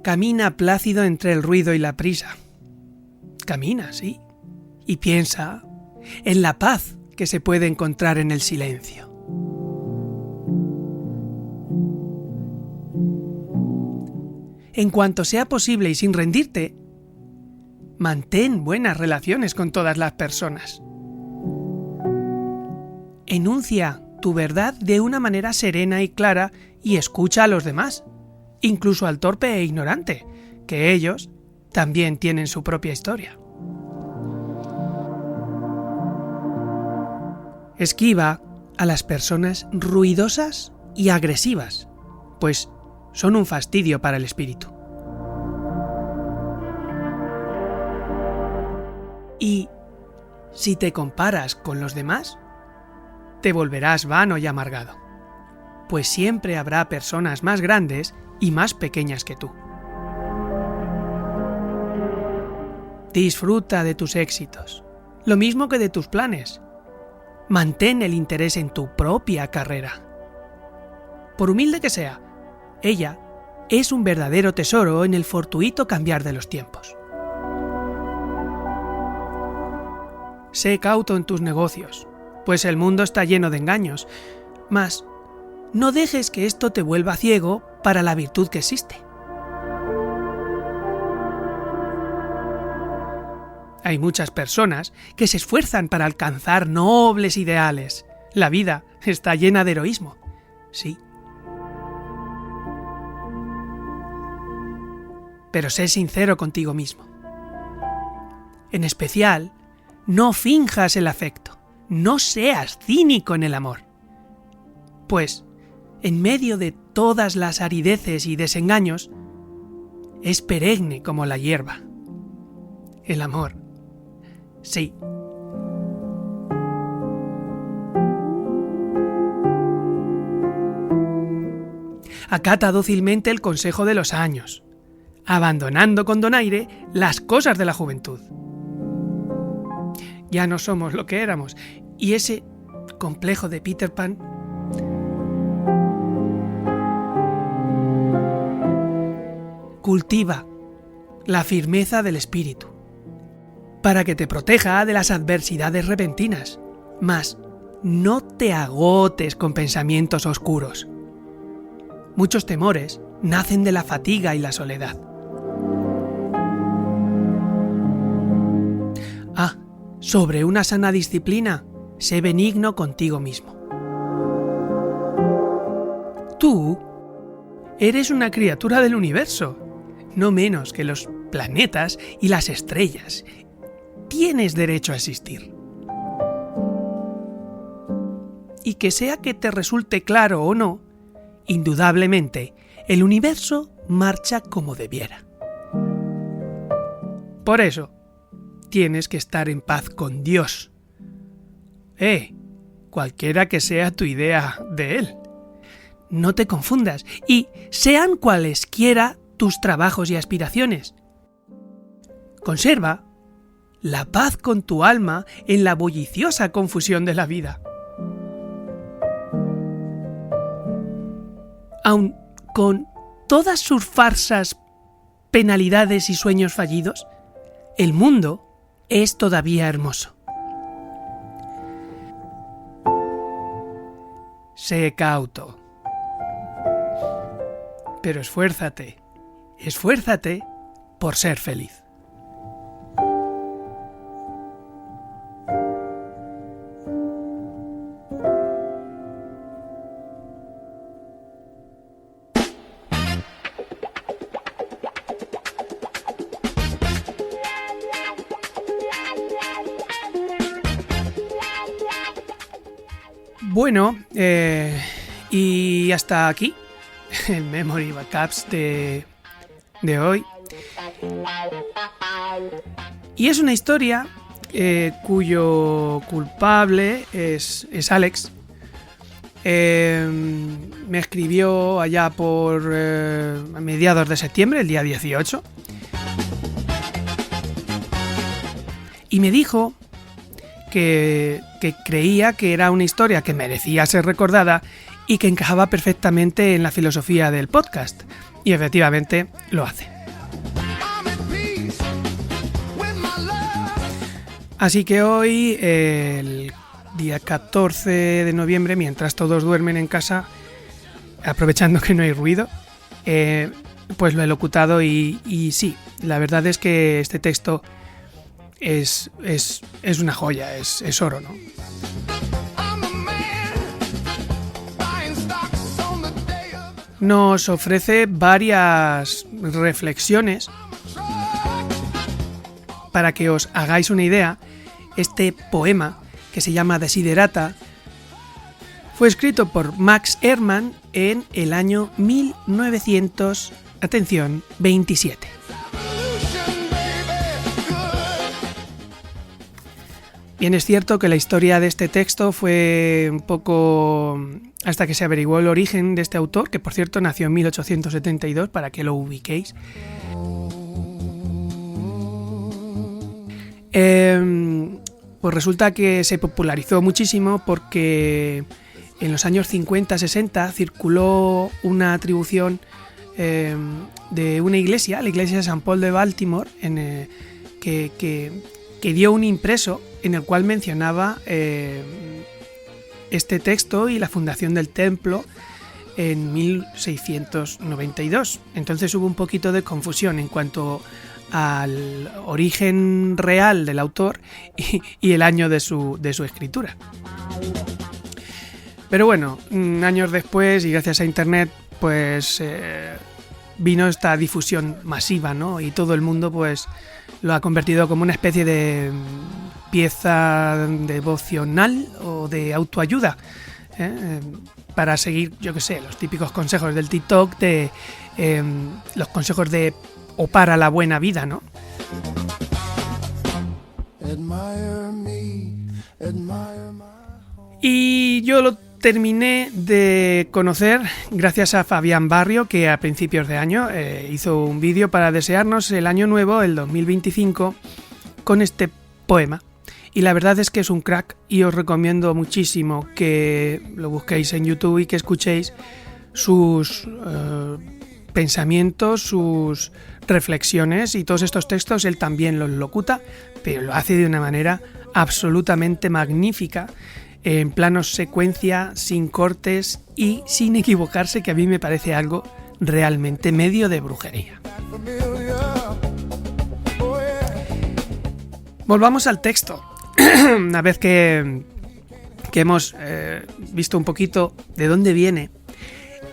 Camina plácido entre el ruido y la prisa. Camina, sí, y piensa en la paz que se puede encontrar en el silencio. En cuanto sea posible y sin rendirte, mantén buenas relaciones con todas las personas. Enuncia tu verdad de una manera serena y clara y escucha a los demás, incluso al torpe e ignorante, que ellos también tienen su propia historia. Esquiva a las personas ruidosas y agresivas, pues son un fastidio para el espíritu. Y si te comparas con los demás, te volverás vano y amargado, pues siempre habrá personas más grandes y más pequeñas que tú. Disfruta de tus éxitos, lo mismo que de tus planes. Mantén el interés en tu propia carrera. Por humilde que sea, ella es un verdadero tesoro en el fortuito cambiar de los tiempos. Sé cauto en tus negocios, pues el mundo está lleno de engaños, mas no dejes que esto te vuelva ciego para la virtud que existe. Hay muchas personas que se esfuerzan para alcanzar nobles ideales. La vida está llena de heroísmo, sí. Pero sé sincero contigo mismo. En especial, no finjas el afecto, no seas cínico en el amor. Pues, en medio de todas las arideces y desengaños, es perenne como la hierba. El amor, sí. Acata dócilmente el consejo de los años, abandonando con donaire las cosas de la juventud. Ya no somos lo que éramos, y ese complejo de Peter Pan cultiva la firmeza del espíritu, para que te proteja de las adversidades repentinas, mas no te agotes con pensamientos oscuros. Muchos temores nacen de la fatiga y la soledad. Sobre una sana disciplina, sé benigno contigo mismo. Tú eres una criatura del universo, no menos que los planetas y las estrellas. Tienes derecho a existir. Y que sea que te resulte claro o no, indudablemente, el universo marcha como debiera. Por eso, tienes que estar en paz con Dios. Cualquiera que sea tu idea de Él. No te confundas, y sean cualesquiera tus trabajos y aspiraciones. Conserva la paz con tu alma en la bulliciosa confusión de la vida. Aun con todas sus farsas, penalidades y sueños fallidos, el mundo es todavía hermoso. Sé cauto. Pero esfuérzate por ser feliz. Bueno, y hasta aquí el Memory Backups de hoy. Y es una historia cuyo culpable es Alex. Me escribió allá por mediados de septiembre, el día 18. Y me dijo que creía que era una historia que merecía ser recordada y que encajaba perfectamente en la filosofía del podcast. Y efectivamente lo hace. Así que hoy, el día 14 de noviembre, mientras todos duermen en casa, aprovechando que no hay ruido, pues lo he locutado y sí, la verdad es que este texto es una joya, es oro, ¿no? Nos ofrece varias reflexiones para que os hagáis una idea. Este poema, que se llama Desiderata, fue escrito por Max Ehrmann en el año 1927. Bien, es cierto que la historia de este texto fue un poco hasta que se averiguó el origen de este autor, que por cierto nació en 1872, para que lo ubiquéis. Pues resulta que se popularizó muchísimo porque en los años 50-60 circuló una atribución de una iglesia, la iglesia de San Paul de Baltimore, que dio un impreso en el cual mencionaba este texto y la fundación del templo en 1692. Entonces hubo un poquito de confusión en cuanto al origen real del autor y el año de su escritura. Pero bueno, años después y gracias a internet pues vino esta difusión masiva, ¿no? Y todo el mundo pues lo ha convertido como una especie de pieza devocional o de autoayuda, para seguir, yo qué sé, los típicos consejos del TikTok, de los consejos de o para la buena vida, ¿no? Y yo lo terminé de conocer gracias a Fabián Barrio, que a principios de año hizo un vídeo para desearnos el año nuevo, el 2025, con este poema. Y la verdad es que es un crack y os recomiendo muchísimo que lo busquéis en YouTube y que escuchéis sus pensamientos, sus reflexiones y todos estos textos. Él también los locuta, pero lo hace de una manera absolutamente magnífica, en planos secuencia, sin cortes y sin equivocarse, que a mí me parece algo realmente medio de brujería. Volvamos al texto. Una vez que hemos visto un poquito de dónde viene,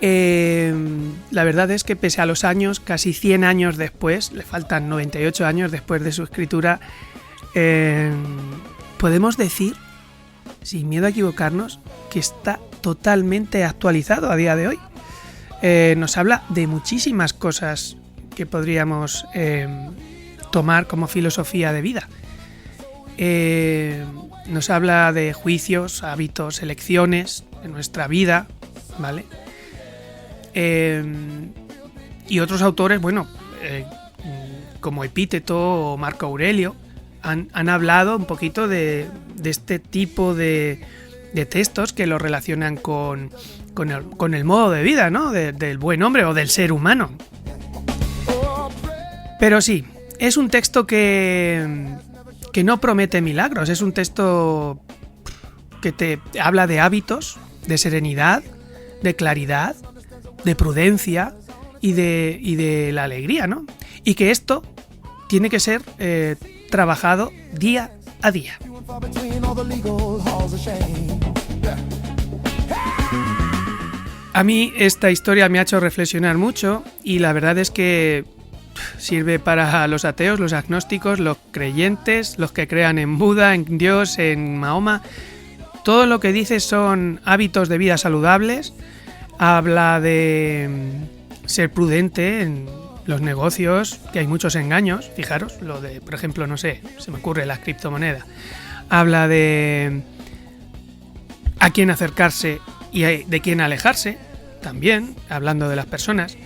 la verdad es que pese a los años, casi 100 años después, le faltan 98 años después de su escritura, podemos decir, sin miedo a equivocarnos, que está totalmente actualizado a día de hoy. Nos habla de muchísimas cosas que podríamos tomar como filosofía de vida. Nos habla de juicios, hábitos, elecciones en nuestra vida, ¿vale? Y otros autores, bueno, como Epíteto o Marco Aurelio, han hablado un poquito de este tipo de textos que lo relacionan con el modo de vida, ¿no? Del buen hombre o del ser humano. Pero sí, es un texto que no promete milagros, es un texto que te habla de hábitos, de serenidad, de claridad, de prudencia y de la alegría, ¿no? Y que esto tiene que ser trabajado día a día. A mí esta historia me ha hecho reflexionar mucho y la verdad es que sirve para los ateos, los agnósticos, los creyentes, los que crean en Buda, en Dios, en Mahoma. Todo lo que dice son hábitos de vida saludables. Habla de ser prudente en los negocios, que hay muchos engaños, fijaros, lo de, por ejemplo, no sé, se me ocurre las criptomonedas. Habla de a quién acercarse y de quién alejarse, también, hablando de las personas,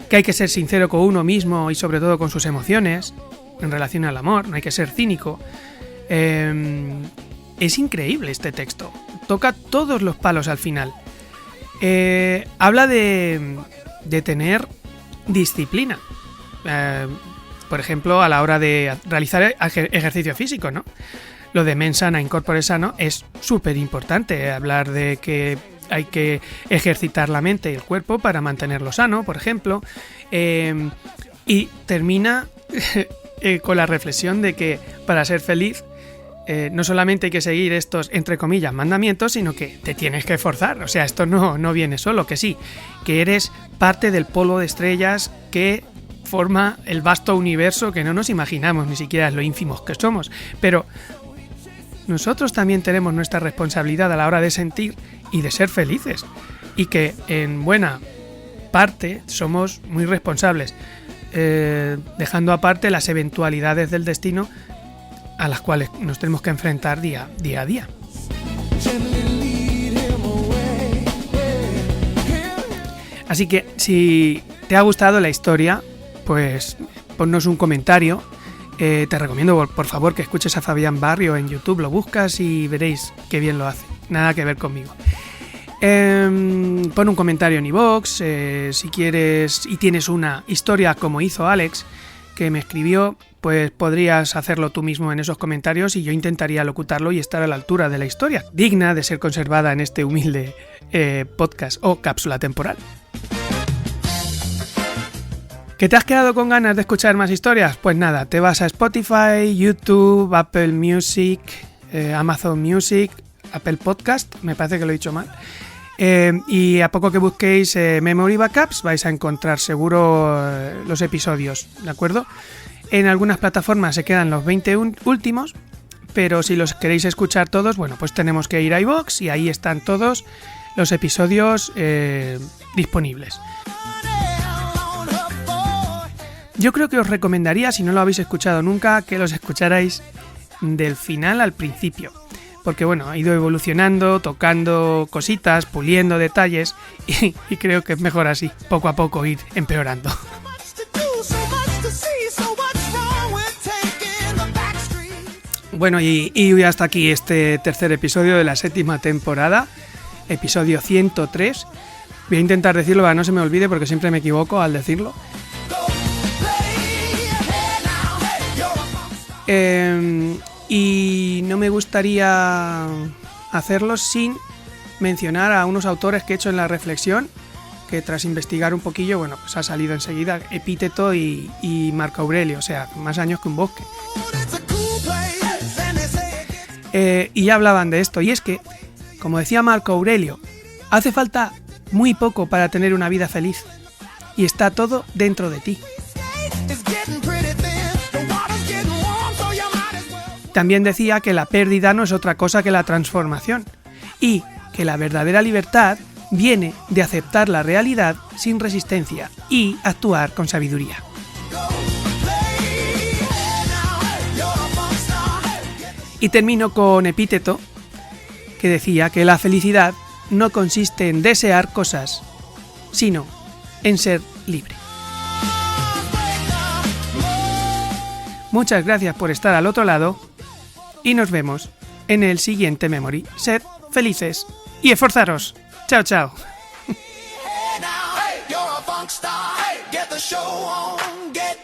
que hay que ser sincero con uno mismo y sobre todo con sus emociones en relación al amor, no hay que ser cínico. Es increíble este texto, toca todos los palos al final. Habla de tener disciplina, por ejemplo, a la hora de realizar ejercicio físico, ¿no? lo de mens sana in corpore sano es súper importante. Hablar de que hay que ejercitar la mente y el cuerpo para mantenerlo sano, por ejemplo. Y termina con la reflexión de que para ser feliz no solamente hay que seguir estos, entre comillas, mandamientos, sino que te tienes que esforzar. O sea, esto no viene solo, que sí, que eres parte del polvo de estrellas que forma el vasto universo que no nos imaginamos, ni siquiera lo ínfimos que somos. Pero nosotros también tenemos nuestra responsabilidad a la hora de sentir y de ser felices. Y que en buena parte somos muy responsables, dejando aparte las eventualidades del destino a las cuales nos tenemos que enfrentar día a día. Así que si te ha gustado la historia, pues ponnos un comentario. Te recomiendo por favor que escuches a Fabián Barrio en YouTube, lo buscas y veréis qué bien lo hace, nada que ver conmigo. Pon un comentario en iVoox, si quieres y tienes una historia como hizo Alex, que me escribió, pues podrías hacerlo tú mismo en esos comentarios y yo intentaría locutarlo y estar a la altura de la historia, digna de ser conservada en este humilde podcast o cápsula temporal. ¿Que te has quedado con ganas de escuchar más historias? Pues nada, te vas a Spotify, YouTube, Apple Music, Amazon Music, Apple Podcast, me parece que lo he dicho mal. Y a poco que busquéis Memory Backups vais a encontrar seguro los episodios, ¿de acuerdo? En algunas plataformas se quedan los 20 últimos, pero si los queréis escuchar todos, bueno, pues tenemos que ir a iVoox y ahí están todos los episodios disponibles. Yo creo que os recomendaría, si no lo habéis escuchado nunca, que los escucharais del final al principio. Porque bueno, ha ido evolucionando, tocando cositas, puliendo detalles y creo que es mejor así, poco a poco ir empeorando. Bueno, y hasta aquí este tercer episodio de la 7ª temporada, episodio 103. Voy a intentar decirlo para que no se me olvide porque siempre me equivoco al decirlo. Y no me gustaría hacerlo sin mencionar a unos autores que he hecho en la reflexión, que tras investigar un poquillo, bueno, pues ha salido enseguida, Epíteto y Marco Aurelio, o sea, más años que un bosque. Y ya hablaban de esto, y es que, como decía Marco Aurelio, hace falta muy poco para tener una vida feliz, y está todo dentro de ti. También decía que la pérdida no es otra cosa que la transformación y que la verdadera libertad viene de aceptar la realidad sin resistencia y actuar con sabiduría. Y termino con Epíteto, que decía que la felicidad no consiste en desear cosas, sino en ser libre. Muchas gracias por estar al otro lado y nos vemos en el siguiente Memory. Sed felices y esforzaros. Chao, chao. Hey, now, hey, you're a funk star. Hey, get the show on, get